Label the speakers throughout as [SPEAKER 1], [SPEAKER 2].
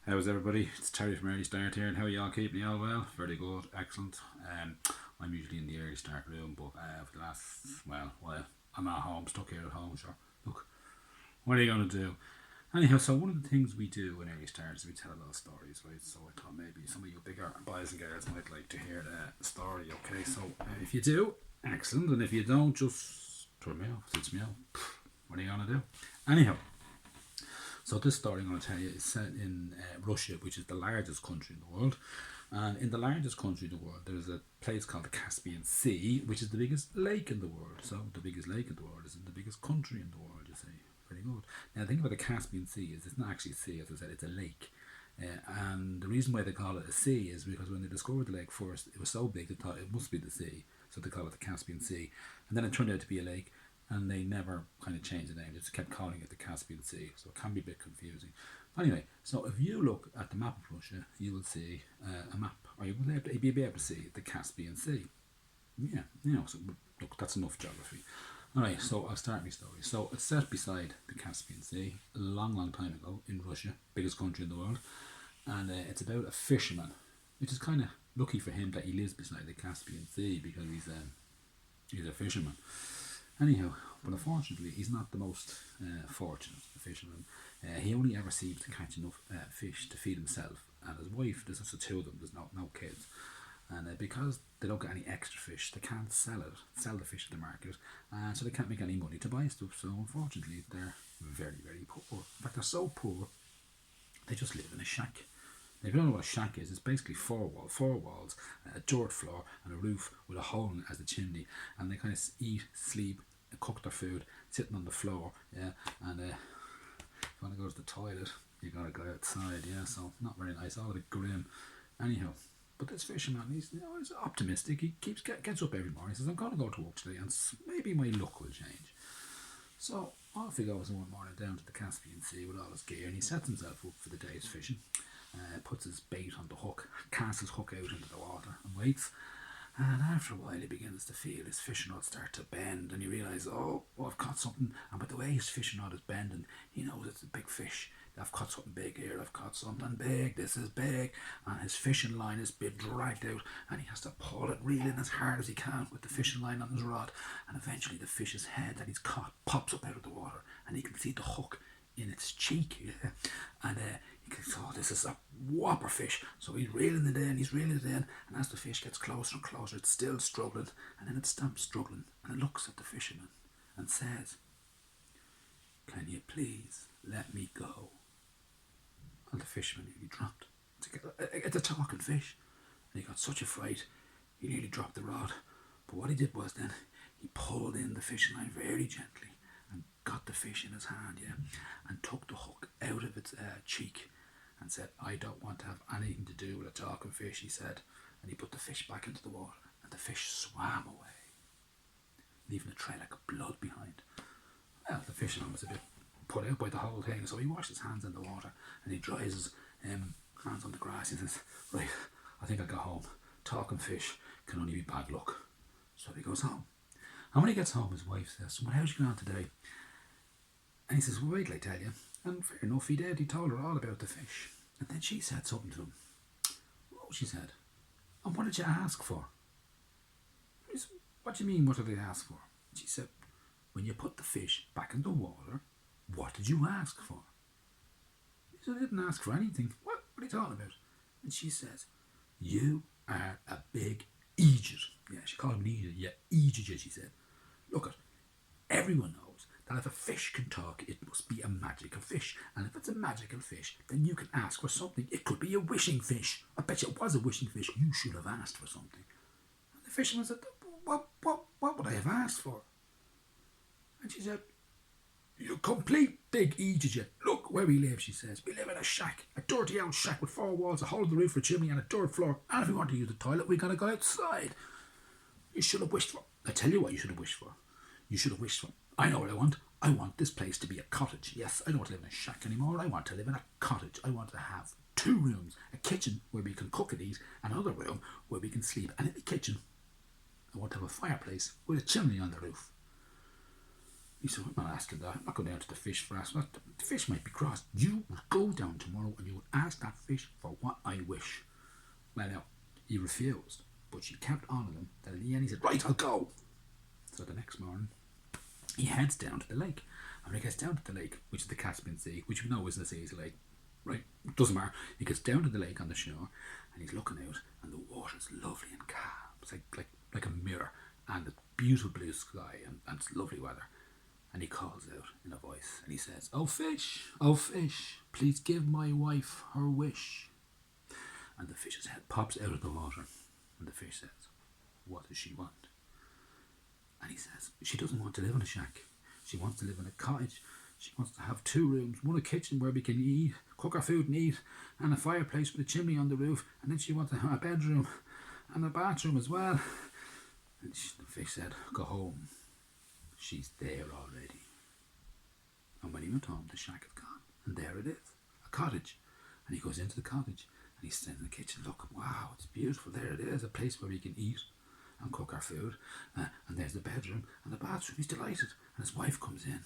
[SPEAKER 1] How's everybody? It's Terry from Early Start here, and how are you all keeping? You all well? Very good, excellent. I'm usually in the early start room, but for the last, well, I'm at home, stuck here at home, sure. Look, what are you going to do? Anyhow, so one of the things we do in early start is we tell a lot of stories, right? So I thought maybe some of you bigger boys and girls might like to hear the story, okay? So if you do, excellent, and if you don't, just turn me off, switch me out. What are you going to do? Anyhow, so this story I'm going to tell you is set in Russia, which is the largest country in the world. And in the largest country in the world, there's a place called the Caspian Sea, which is the biggest lake in the world. So the biggest lake in the world is in the biggest country in the world, you see. Very good. Now the thing about the Caspian Sea is it's not actually a sea, as I said, it's a lake. And the reason why they call it a sea is because when they discovered the lake first, it was so big they thought it must be the sea. So they call it the Caspian Sea. And then it turned out to be a lake, and they never kind of changed the name. They just kept calling it the Caspian Sea, so it can be a bit confusing. Anyway, so if you look at the map of Russia, you will see a map, or you will be able to see the Caspian Sea. Yeah, so look, that's enough geography. Alright, so I'll start my story. So it's set beside the Caspian Sea a long, long time ago in Russia, biggest country in the world, and it's about a fisherman, which is kind of lucky for him that he lives beside the Caspian Sea because he's a fisherman. Anyhow, but unfortunately, he's not the most fortunate fisherman. He only ever seems to catch enough fish to feed himself and his wife. There's just the two of them. There's no kids, and because they don't get any extra fish, they can't sell the fish at the market, so they can't make any money to buy stuff. So unfortunately, they're very, very poor. In fact, they're so poor they just live in a shack. Now, if you don't know what a shack is, it's basically four walls, a dirt floor, and a roof with a hole in it as the chimney. And they kind of eat, sleep, cook their food sitting on the floor. Yeah, and if you want to go to the toilet, you gotta go outside. Yeah, so not very nice. All a bit grim. Anyhow, but this fisherman, he's optimistic. He gets up every morning. He says, "I'm gonna go to work today, and maybe my luck will change." So off he goes one morning down to the Caspian Sea with all his gear, and he sets himself up for the day's fishing. Puts his bait on the hook, casts his hook out into the water, and waits. And after a while, he begins to feel his fishing rod start to bend, and he realises, oh, I've caught something. And by the way his fishing rod is bending, he knows it's a big fish. I've caught something big here. I've caught something big. This is big. And his fishing line is being dragged out, and he has to pull it, reeling as hard as he can with the fishing line on his rod. And eventually, the fish's head that he's caught pops up out of the water, and he can see the hook in its cheek. Yeah. And he thinks, oh, this is a whopper fish. So he's reeling it in, and as the fish gets closer and closer, it's still struggling, and then it stops struggling, and it looks at the fisherman and says, "Can you please let me go?" And the fisherman nearly dropped. It's a talking fish. And he got such a fright, he nearly dropped the rod. But what he did was then, he pulled in the fishing line very gently and got the fish in his hand, yeah, and took the hook out of its cheek and said, "I don't want to have anything to do with a talking fish," he said. And he put the fish back into the water, and the fish swam away, leaving a trail like blood behind. Well, the fisherman was a bit put out by the whole thing, so he washed his hands in the water and he dries his hands on the grass. He says, "Right, I think I'll go home. Talking fish can only be bad luck." So he goes home. And when he gets home, his wife says, "Well, how's you going on today?" And he says, "Well, wait till I tell you." And fair enough, he did. He told her all about the fish. And then she said something to him. "Oh," she said, "and what did you ask for?" He said, "What do you mean, what did I ask for?" She said, "When you put the fish back in the water, what did you ask for?" He said, "I didn't ask for anything." What are you talking about?" And she says, "You are a big idiot." Yeah, she called him an idiot. "Yeah, idiot," she said. "Look, everyone knows that if a fish can talk, it must be a magical fish. And if it's a magical fish, then you can ask for something. It could be a wishing fish. I bet you it was a wishing fish. You should have asked for something." And the fisherman said, what would I have asked for?" And she said, "You complete big idiot. Look where we live," she says. "We live in a shack, a dirty old shack with four walls, a hole in the roof for a chimney, and a dirt floor. And if we want to use the toilet, we gotta go outside. You should have wished for. I tell you what you should have wished for. You should have wished for. I know what I want. I want this place to be a cottage. Yes, I don't want to live in a shack anymore. I want to live in a cottage. I want to have 2 rooms, a kitchen where we can cook and eat, and another room where we can sleep. And in the kitchen, I want to have a fireplace with a chimney on the roof." He said, I'm not asking that. I'm not going down to the fish for asking that. The fish might be cross. You will go down tomorrow and you will ask that fish for what I wish. Well, now, he refused, but she kept on him. Then in the end, he said, right, I'll go. So the next morning, he heads down to the lake. And when he gets down to the lake, which is the Caspian Sea, which we know isn't a sea, it's a lake, right? Doesn't matter. He gets down to the lake on the shore, and he's looking out, and the water's lovely and calm. It's like a mirror, and it's beautiful blue sky, and it's lovely weather. And he calls out in a voice, and he says, oh fish, please give my wife her wish. And the fish's head pops out of the water, and the fish says, what does she want? And he says, she doesn't want to live in a shack. She wants to live in a cottage. She wants to have 2 rooms, one a kitchen where we can eat, cook our food and eat, and a fireplace with a chimney on the roof. And then she wants to have a bedroom and a bathroom as well. And the fish said, go home. She's there already. And when he went home, the shack is gone. And there it is, a cottage. And he goes into the cottage and he stands in the kitchen. Look, wow, it's beautiful. There it is, a place where we can eat and cook our food. And there's the bedroom and the bathroom. He's delighted. And his wife comes in.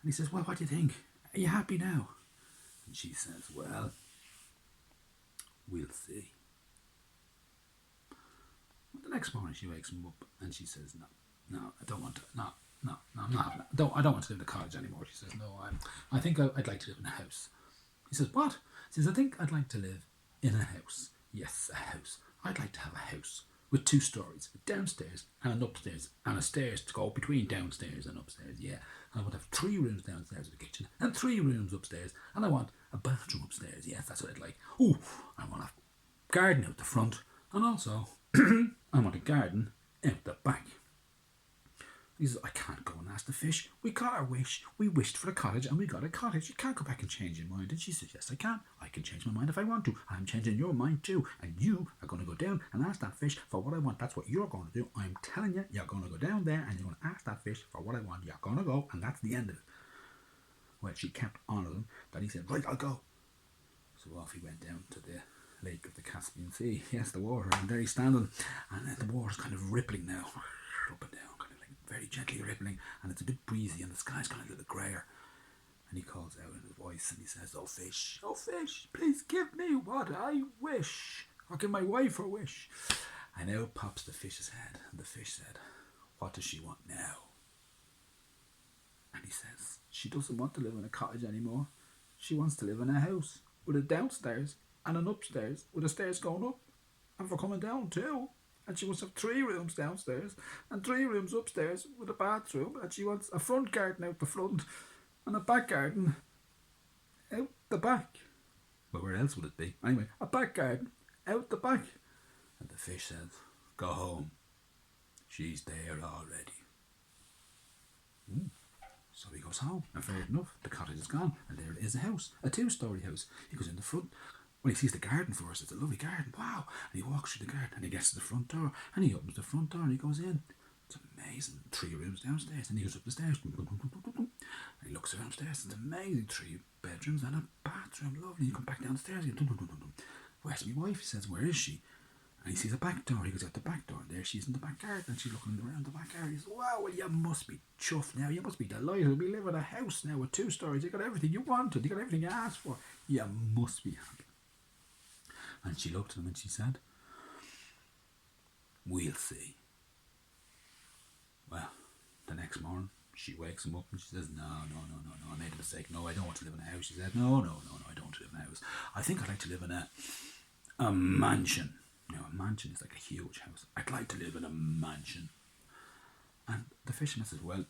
[SPEAKER 1] And he says, well, what do you think? Are you happy now? And she says, well, we'll see. Well, the next morning she wakes him up and she says, no, I don't want to. No, I'm not having that. I don't want to live in a cottage anymore. She says, no, I think I'd like to live in a house. He says, what? She says, I think I'd like to live in a house. Yes, a house. I'd like to have a house with 2 stories, downstairs and an upstairs, and a stairs to go between downstairs and upstairs. Yeah, I want to have 3 rooms downstairs in the kitchen and 3 rooms upstairs, and I want a bathroom upstairs. Yes, that's what I'd like. Oh, I want a garden out the front, and also I want a garden out the back. He says, I can't go and ask the fish. We got our wish. We wished for a cottage and we got a cottage. You can't go back and change your mind. And she says, yes, I can. I can change my mind if I want to. I'm changing your mind too. And you are going to go down and ask that fish for what I want. That's what you're going to do. I'm telling you, you're going to go down there and you're going to ask that fish for what I want. You're going to go, and that's the end of it. Well, she kept on him. Then he said, right, I'll go. So off he went down to the lake of the Caspian Sea. Yes, the water. And there he's standing. And the water's kind of rippling now. Up and down. Very gently rippling, and it's a bit breezy, and the sky's kind of a little grayer. And he calls out in his voice, and he says, oh fish, please give me what I wish, or give my wife her wish. And out pops the fish's head, and the fish said, what does she want now? And he says, she doesn't want to live in a cottage anymore. She wants to live in a house with a downstairs and an upstairs, with the stairs going up and for coming down too. And she wants to have 3 rooms downstairs and 3 rooms upstairs with a bathroom. And she wants a front garden out the front and a back garden out the back. Well, where else would it be? Anyway, a back garden out the back. And the fish says, go home. She's there already. So he goes home. And fair enough, the cottage is gone. And there is a house, a 2-story house. He goes in the front. Well, he sees the garden first. It's a lovely garden. Wow. And he walks through the garden and he gets to the front door and he opens the front door and he goes in. It's amazing. 3 rooms downstairs. And he goes up the stairs. And he looks around stairs. It's amazing. 3 bedrooms and a bathroom. Lovely. You come back downstairs. Where's my wife? He says, where is she? And he sees a back door. He goes out the back door. And there she is in the back garden. And she's looking around the back garden. He says, wow, well, you must be chuffed now. You must be delighted. We live in a house now with 2 stories. You got everything you wanted. You got everything you asked for. You must be happy. And she looked at him and she said, we'll see. Well, the next morning, she wakes him up and she says, no, I made a mistake. No, I don't want to live in a house. She said, no, I don't want to live in a house. I think I'd like to live in a mansion. Now, a mansion is like a huge house. I'd like to live in a mansion. And the fisherman says, well,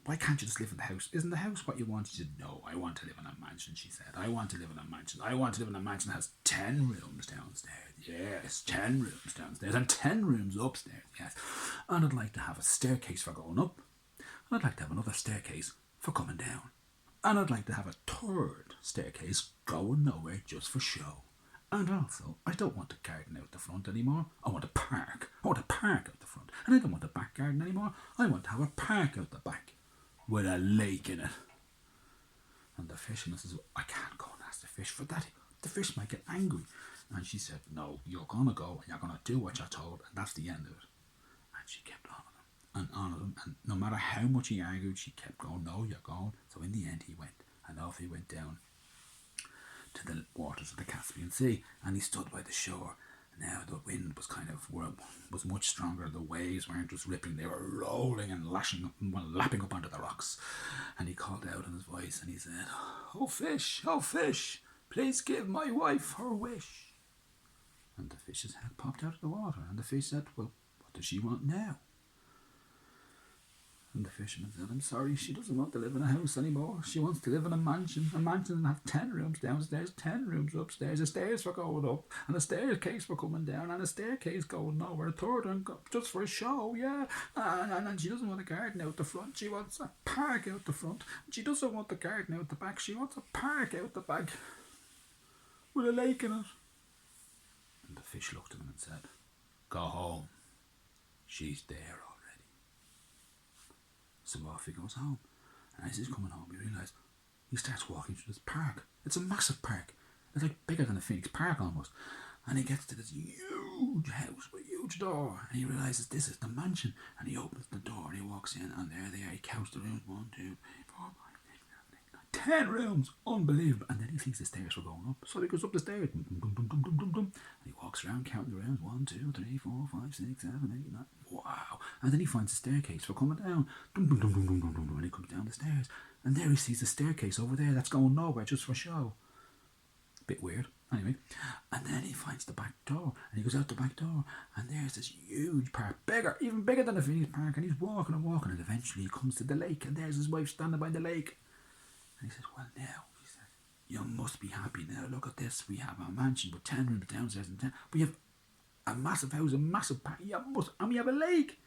[SPEAKER 1] why can't you just live in the house? Isn't the house what you want? She said, no, I want to live in a mansion, she said. I want to live in a mansion. I want to live in a mansion that has 10 rooms downstairs. Yes, 10 rooms downstairs and 10 rooms upstairs. Yes. And I'd like to have a staircase for going up. And I'd like to have another staircase for coming down. And I'd like to have a 3rd staircase going nowhere just for show. And also, I don't want a garden out the front anymore. I want a park. I want a park out the front. And I don't want a back garden anymore. I want to have a park out the back with a lake in it. And the fisherman says, I can't go and ask the fish for that. The fish might get angry. And she said, no, you're going to go and you're going to do what you're told. And that's the end of it. And she kept on him. and on him. And no matter how much he argued, she kept going, no, you're going. So in the end, he went. And off he went down to the waters of the Caspian Sea. And he stood by the shore. Now the wind was much stronger. The waves weren't just ripping; they were rolling and lapping up onto the rocks. And he called out in his voice, and he said, "Oh fish, please give my wife her wish." And the fish's head popped out of the water, and the fish said, "Well, what does she want now?" And the fisherman said, "I'm sorry, she doesn't want to live in a house anymore. She wants to live in a mansion and have 10 rooms downstairs, 10 rooms upstairs, a stairs for going up, and a staircase for coming down, and a staircase going nowhere, a third one just for a show, yeah. And she doesn't want a garden out the front, she wants a park out the front. And she doesn't want the garden out the back, she wants a park out the back with a lake in it." And the fish looked at him and said, "Go home. She's there already." So off he goes home. And as he's coming home, he starts walking through this park. It's a massive park. It's like bigger than a Phoenix Park almost. And he gets to this huge house with a huge door. And he realises this is the mansion. And he opens the door and he walks in. And there they are. He counts the rooms. 1, 2, 3, 4, 5, 6, 7, 8, 9, 10 rooms. Unbelievable. And then he sees the stairs for going up. So he goes up the stairs. Dum, dum, dum, dum, dum, dum, dum. And he walks around counting the rooms. 1, 2, 3, 4, 5, 6, 7, 8, 9. Wow. And then he finds a staircase for coming down. Dum, dum, dum, dum, dum, dum, dum. And he comes down the stairs. And there he sees the staircase over there that's going nowhere, just for show. Bit weird. Anyway. And then he finds the back door. And he goes out the back door. And there's this huge park. Bigger. Even bigger than the Phoenix Park. And he's walking and walking. And eventually he comes to the lake. And there's his wife standing by the lake. And he says, "Well, now," he said, "you must be happy now. Look at this. We have a mansion with 10 rooms downstairs and 10. We have a massive house, a massive park. And we have a lake.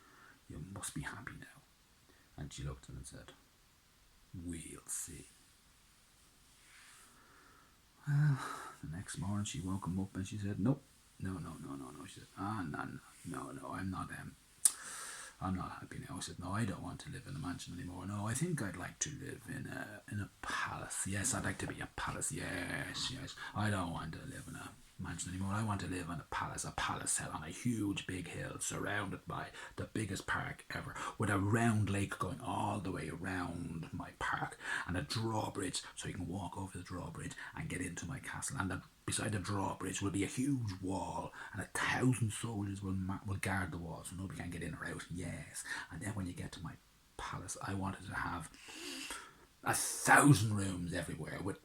[SPEAKER 1] You must be happy now." And she looked at him and said, "We'll see." Well, the next morning she woke him up and she said, "Nope, no. She said, no, I'm not happy now." I said, "No, I don't want to live in a mansion anymore. No, I think I'd like to live in a palace. Yes, I'd like to be a palace. Yes. I don't want to live in a mansion anymore. I want to live in a palace on a huge big hill surrounded by the biggest park ever, with a round lake going all the way around my park, and a drawbridge so you can walk over the drawbridge and get into my castle. And beside the drawbridge will be a huge wall, and 1,000 soldiers will guard the wall so nobody can get in or out. Yes. And then when you get to my palace, I wanted to have 1,000 rooms everywhere with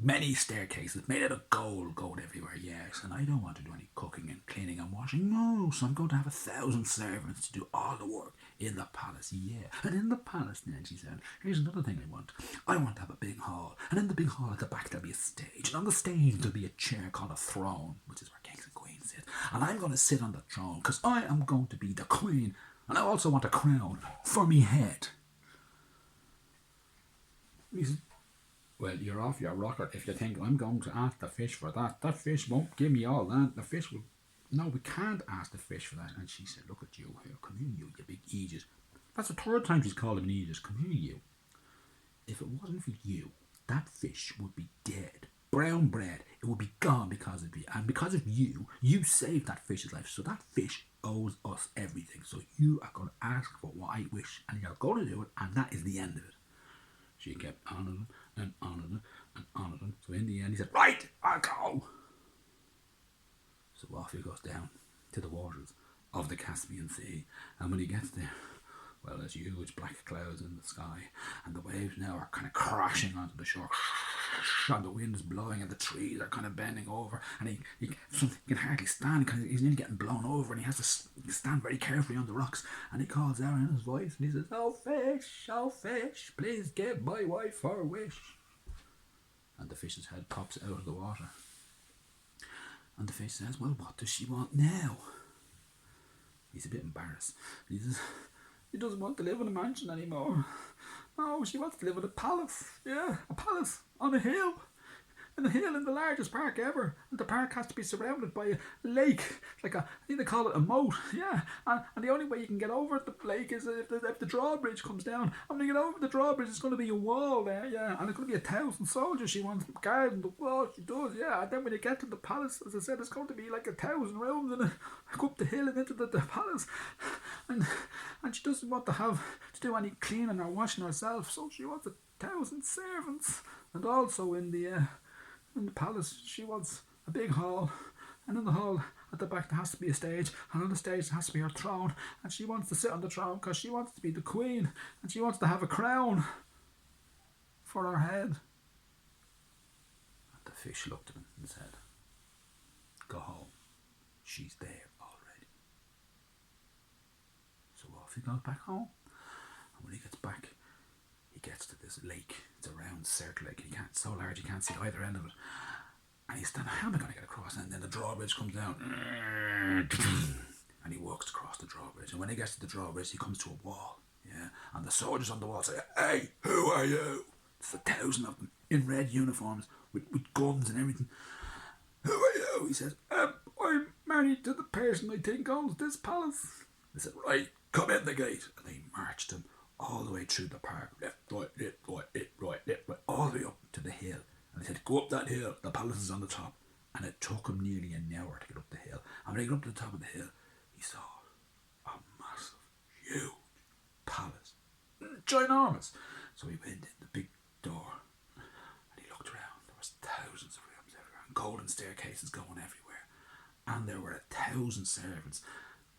[SPEAKER 1] many staircases made out of gold going everywhere. Yes. And I don't want to do any cooking and cleaning and washing. No. So I'm going to have 1,000 servants to do all the work in the palace. Yeah. And in the palace then," she said, "here's another thing I want. I want to have a big hall. And in the big hall at the back there'll be a stage. And on the stage there'll be a chair called a throne, which is where kings and queens sit. And I'm going to sit on the throne because I am going to be the queen. And I also want a crown for me head." He said, "Well, you're off your rocker if you think I'm going to ask the fish for that. That fish won't give me all that. The fish will..." "No, we can't ask the fish for that." And she said, "Look at you here. Come here, you big Aegis." That's the third time she's called him an Aegis. "Come here, you. If it wasn't for you, that fish would be dead. Brown bread. It would be gone because of you. And because of you, you saved that fish's life. So that fish owes us everything. So you are going to ask for what I wish. And you're going to do it. And that is the end of it." She kept on him and on him and on him. So in the end he said, "Right, I'll go." So off he goes down to the waters of the Caspian Sea. And when he gets there, well, there's huge black clouds in the sky. And the waves now are kind of crashing onto the shore. And the wind's blowing and the trees are kind of bending over. And he can hardly stand because he's nearly getting blown over. And he has to stand very carefully on the rocks. And he calls out in his voice and he says, oh fish, please give my wife her wish." And the fish's head pops out of the water. And the fish says, "Well, what does she want now?" He's a bit embarrassed. He says, "She doesn't want to live in a mansion anymore. No, she wants to live in a palace. Yeah, a palace on a hill. In a hill in the largest park ever. And the park has to be surrounded by a lake. Like I think they call it a moat. Yeah. And the only way you can get over the lake is if the drawbridge comes down. And when you get over the drawbridge, it's going to be a wall there. Yeah. And it's going to be 1,000 soldiers. She wants guarding the wall. She does. Yeah. And then when you get to the palace, as I said, it's going to be like 1,000 rooms and go up the hill and into the palace. and and she doesn't want to do any cleaning or washing herself, so she wants 1,000 servants. And also in the palace, she wants a big hall, and in the hall at the back there has to be a stage, and on the stage there has to be her throne, and she wants to sit on the throne because she wants to be the queen, and she wants to have a crown for her head. And the fish looked at him and said, "Go home. She's there already." So off he goes back home, and when he gets back, he gets to this lake. It's a round circle lake, and it's so large you can't see either end of it. And he's thinking, how am I going to get across? And then the drawbridge comes down, and he walks across the drawbridge. And when he gets to the drawbridge, he comes to a wall. Yeah, and the soldiers on the wall say, "Hey, who are you?" There's 1,000 of them in red uniforms with guns and everything. "Who are you?" He says, "I'm married to the person I think owns this palace." They said, "Right, come in the gate." And they marched him all the way through the park, left, right, left, right, all the way up to the hill. And they said, "Go up that hill, the palace is on the top." And it took him nearly an hour to get up the hill. And when he got up to the top of the hill, he saw a massive, huge palace. Ginormous. So he went in the big door, and he looked around. There was thousands of rooms everywhere, and golden staircases going everywhere. And there were 1,000 servants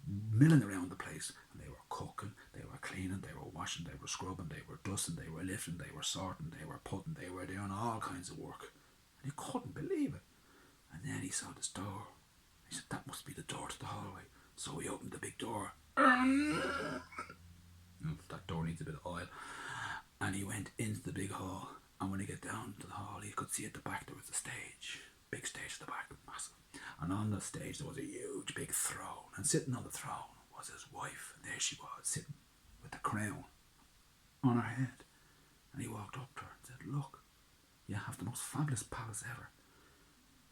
[SPEAKER 1] milling around the place, and they were cooking, they were cleaning, they were washing, they were scrubbing, they were dusting, they were lifting, they were sorting, they were putting, they were doing all kinds of work. And he couldn't believe it. And then he saw this door. He said, "That must be the door to the hallway." So he opened the big door. That door needs a bit of oil. And he went into the big hall, and when he got down to the hall, he could see at the back there was a stage. Big stage at the back, massive. And on the stage there was a huge big throne, and sitting on the throne was his wife, and there she was, sitting with the crown on her head. And he walked up to her and said, "Look, you have the most fabulous palace ever.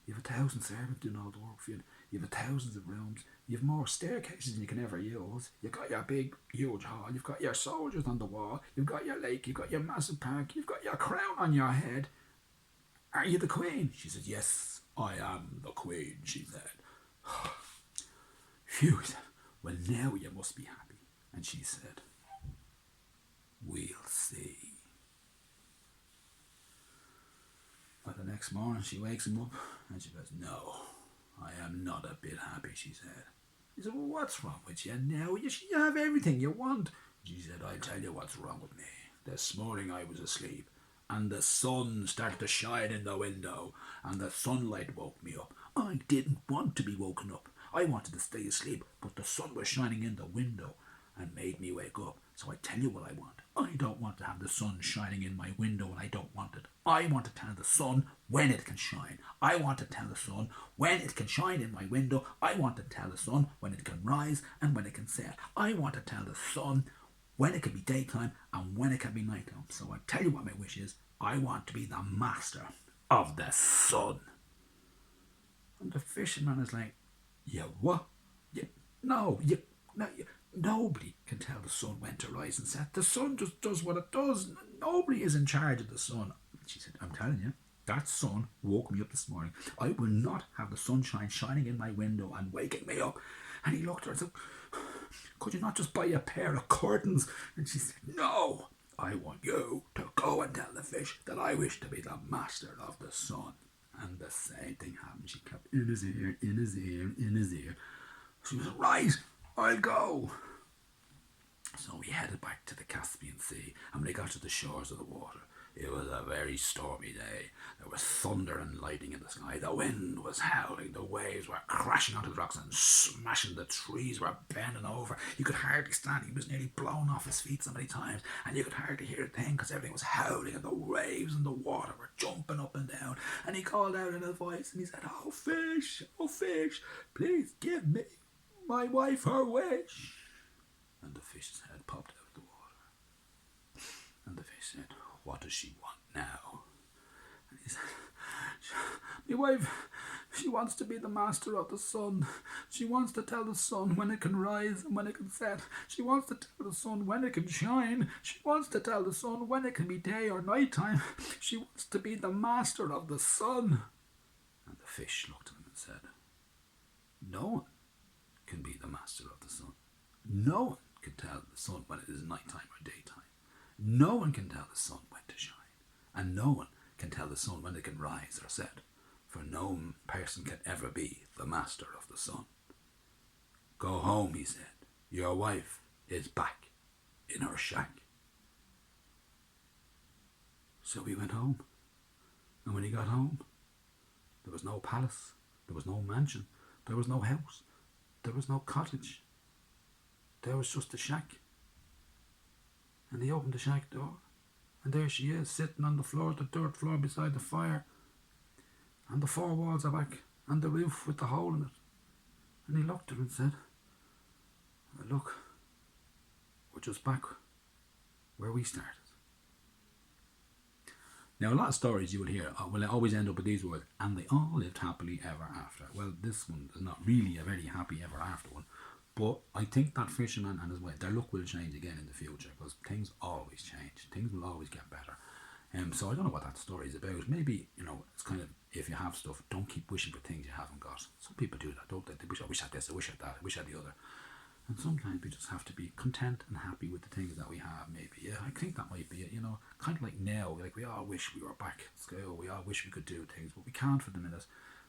[SPEAKER 1] You have 1,000 servants doing all the work for you. You have thousands of rooms. You have more staircases than you can ever use. You've got your big, huge hall. You've got your soldiers on the wall. You've got your lake. You've got your massive park. You've got your crown on your head. Are you the queen?" She said, "Yes, I am the queen," she said. Phew, he said, "Well, now you must be happy." And she said, "We'll see." But the next morning she wakes him up and she goes, "No, I am not a bit happy," she said. He said, "Well, what's wrong with you now? You have everything you want." She said, "I'll tell you what's wrong with me. This morning I was asleep, and the sun started to shine in the window, and the sunlight woke me up. I didn't want to be woken up. I wanted to stay asleep, but the sun was shining in the window and made me wake up. So I tell you what I want. I don't want to have the sun shining in my window when I don't want it. I want to tell the sun when it can shine. I want to tell the sun when it can shine in my window. I want to tell the sun when it can rise and when it can set. I want to tell the sun when it can be daytime and when it can be nighttime. So I tell you what my wish is. I want to be the master of the sun." And the fisherman is like, "Yeah, what? Nobody can tell the sun when to rise and set. The sun just does what it does. Nobody is in charge of the sun." She said, "I'm telling you, that sun woke me up this morning. I will not have the sunshine shining in my window and waking me up." And he looked at her and said, "Could you not just buy a pair of curtains?" And she said, "No, I want you to go and tell the fish that I wish to be the master of the sun." And the same thing happened. She kept in his ear, in his ear, in his ear. She was, "Right, I'll go." So he headed back to the Caspian Sea, and when he got to the shores of the water, it was a very stormy day. There was thunder and lightning in the sky. The wind was howling. The waves were crashing onto the rocks and smashing. The trees were bending over. You could hardly stand. He was nearly blown off his feet so many times, and you could hardly hear a thing because everything was howling, and the waves and the water were jumping up and down. And he called out in a voice, and he said, oh fish, please give me my wife her wish." And the fish's head popped out of the water. And the fish said, "What does she want now?" And he said, "My wife, she wants to be the master of the sun. She wants to tell the sun when it can rise and when it can set. She wants to tell the sun when it can shine. She wants to tell the sun when it can be day or night time. She wants to be the master of the sun." And the fish looked at him and said, "No one can be the master of the sun. No one can tell the sun when it is nighttime or daytime. No one can tell the sun when to shine. And no one can tell the sun when it can rise or set. For no person can ever be the master of the sun. Go home, he said. Your wife is back in her shack. So he went home. And when he got home, there was no palace, there was no mansion, there was no house, there was no cottage. There was just a shack. And he opened the shack door, and there she is, sitting on the floor, the dirt floor beside the fire. And the four walls are back, and the roof with the hole in it. And he looked at her and said, look, we're just back where we started. Now, a lot of stories you will hear will always end up with these words, and they all lived happily ever after. Well, this one is not really a very happy ever after one, but I think that fisherman and his wife, their luck will change again in the future, because things always change. Things will always get better. So I don't know what that story is about. Maybe, it's kind of, if you have stuff, don't keep wishing for things you haven't got. Some people do that, don't they? They wish, I wish I had this, I wish I had that, I wish I had the other. And sometimes we just have to be content and happy with the things that we have, maybe. Yeah, I think that might be it, kind of like now, like we all wish we were back at school, we all wish we could do things, but we can't for the minute.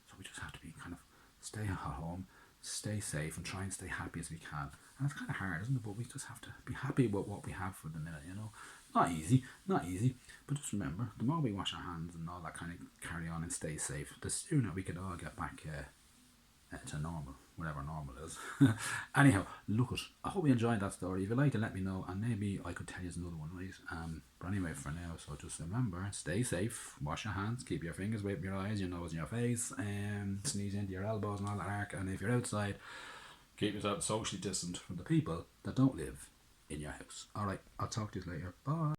[SPEAKER 1] So we just have to be kind of stay at home, stay safe, and try and stay happy as we can. And it's kind of hard, isn't it? But we just have to be happy with what we have for the minute, Not easy, but just remember, the more we wash our hands and all that kind of carry on and stay safe, the sooner we could all get back to normal, whatever normal is. Anyhow, look it. I hope you enjoyed that story. If you like it, let me know, and maybe I could tell you another one, right? But anyway, for now, so just remember, stay safe, wash your hands, keep your fingers away from your eyes, your nose, and your face, sneeze into your elbows and all that arc. And if you're outside, keep yourself socially distant from the people that don't live in your house. Alright, I'll talk to you later. Bye.